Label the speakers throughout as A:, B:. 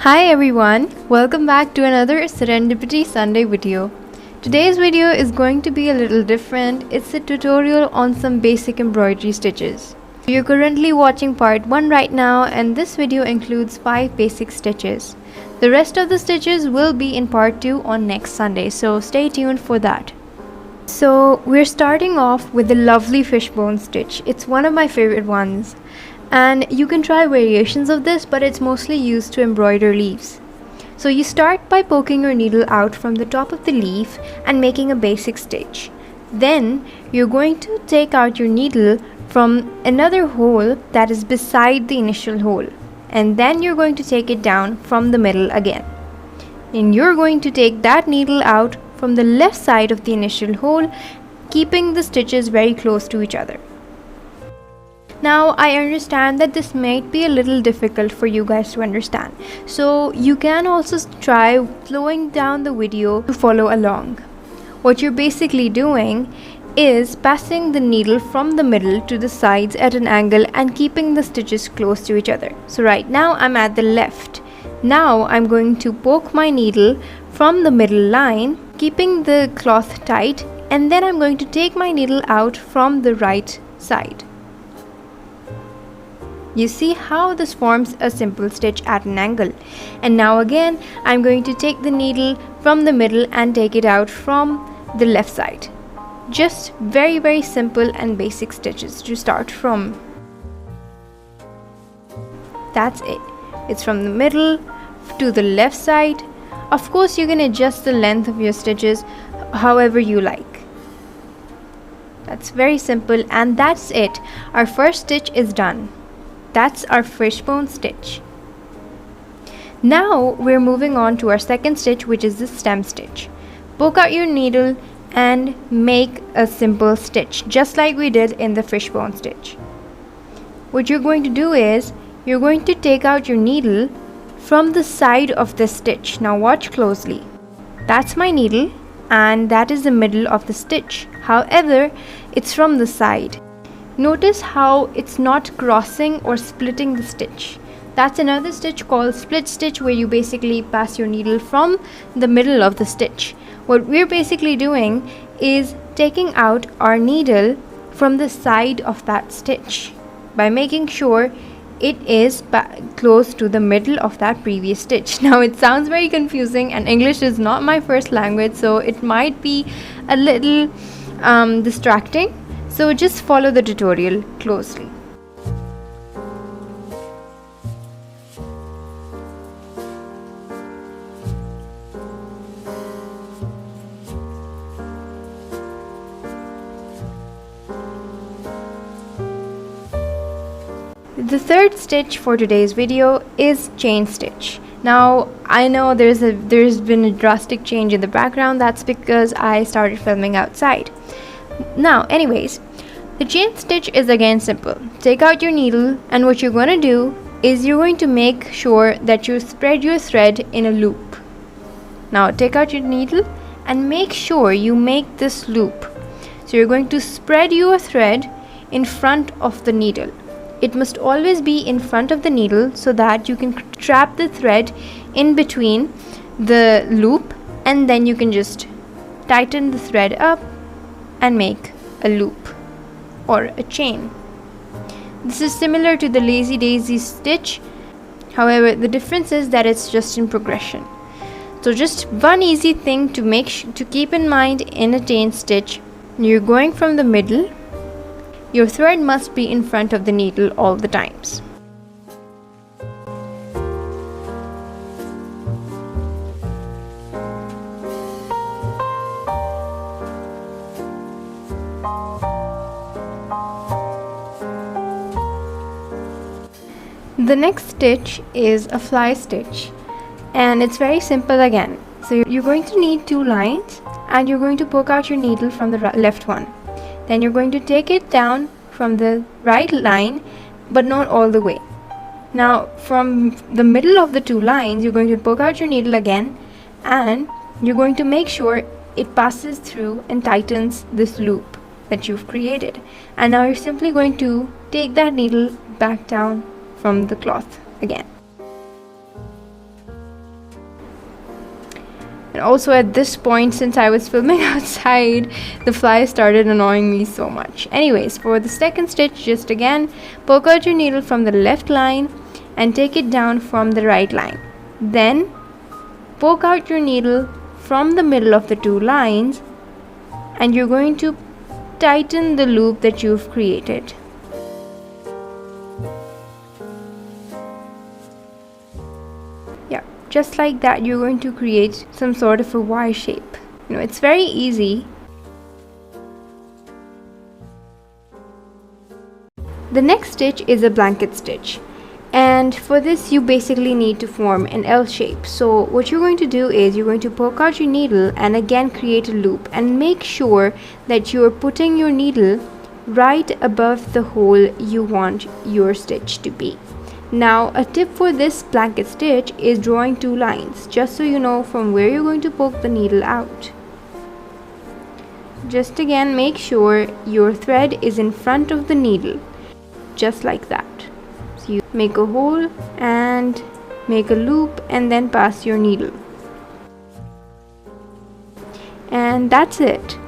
A: Hi everyone, welcome back to another Serendipity Sunday video. Today's video is going to be a little different. It's a tutorial on some basic embroidery stitches. You're currently watching part 1 right now, and this video includes 5 basic stitches. The rest of the stitches will be in part 2 on next Sunday, so stay tuned for that. So we're starting off with the lovely fishbone stitch. It's one of my favorite ones. And you can try variations of this, but it's mostly used to embroider leaves. So you start by poking your needle out from the top of the leaf and making a basic stitch. Then you're going to take out your needle from another hole that is beside the initial hole, and then you're going to take it down from the middle again. And you're going to take that needle out from the left side of the initial hole, keeping the stitches very close to each other. Now, I understand that this might be a little difficult for you guys to understand, so you can also try slowing down the video to follow along. What you're basically doing is passing the needle from the middle to the sides at an angle and keeping the stitches close to each other. So right now I'm at the left. Now I'm going to poke my needle from the middle line, keeping the cloth tight, and then I'm going to take my needle out from the right side. You see how this forms a simple stitch at an angle. And now again, I'm going to take the needle from the middle and take it out from the left side. Just very simple and basic stitches to start from. That's it. It's from the middle to the left side. Of course, you can adjust the length of your stitches however you like. That's very simple, and that's it. Our first stitch is done. That's our fishbone stitch. Now we're moving on to our second stitch, which is the stem stitch. Poke out your needle and make a simple stitch, just like we did in the fishbone stitch. What you're going to do is, you're going to take out your needle from the side of the stitch. Now watch closely. That's my needle, and that is the middle of the stitch. However, it's from the side. Notice how it's not crossing or splitting the stitch. That's another stitch called split stitch, where you basically pass your needle from the middle of the stitch. What we're basically doing is taking out our needle from the side of that stitch by making sure it is close to the middle of that previous stitch. Now it sounds very confusing, and English is not my first language, so it might be a little distracting. So just follow the tutorial closely. The third stitch for today's video is chain stitch. Now I know there's been a drastic change in the background. That's because I started filming outside. Now anyways, the chain stitch is again simple. Take out your needle, and what you're going to do is you're going to make sure that you spread your thread in a loop. Now take out your needle and make sure you make this loop. So you're going to spread your thread in front of the needle. It must always be in front of the needle so that you can trap the thread in between the loop, and then you can just tighten the thread up and make a loop or a chain. This is similar to the lazy daisy stitch. However, the difference is that it's just in progression. So just one easy thing to keep in mind in a chain stitch: you're going from the middle. Your thread must be in front of the needle all the times. The next stitch is a fly stitch, and it's very simple again. So you're going to need 2 lines, and you're going to poke out your needle from the left one. Then you're going to take it down from the right line, but not all the way. Now from the middle of the 2 lines, you're going to poke out your needle again, and you're going to make sure it passes through and tightens this loop that you've created. And now you're simply going to take that needle back down from the cloth again. And also at this point, since I was filming outside, the fly started annoying me so much. Anyways, for the second stitch, just again poke out your needle from the left line and take it down from the right line. Then poke out your needle from the middle of the two lines, and you're going to tighten the loop that you've created. Yeah, just like that, you're going to create some sort of a Y shape. It's very easy. The next stitch is a blanket stitch, and for this you basically need to form an L shape. So what you're going to do is you're going to poke out your needle and again create a loop, and make sure that you're putting your needle right above the hole you want your stitch to be. Now a tip for this blanket stitch is drawing two lines, just so you know from where you're going to poke the needle out. Just again make sure your thread is in front of the needle, just like that. So you make a hole and make a loop and then pass your needle, and that's it.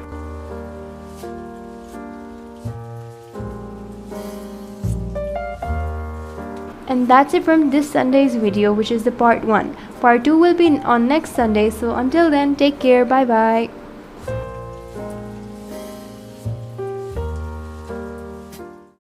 A: And that's it from this Sunday's video, which is the part 1. Part 2 will be on next Sunday, so until then, take care, bye bye.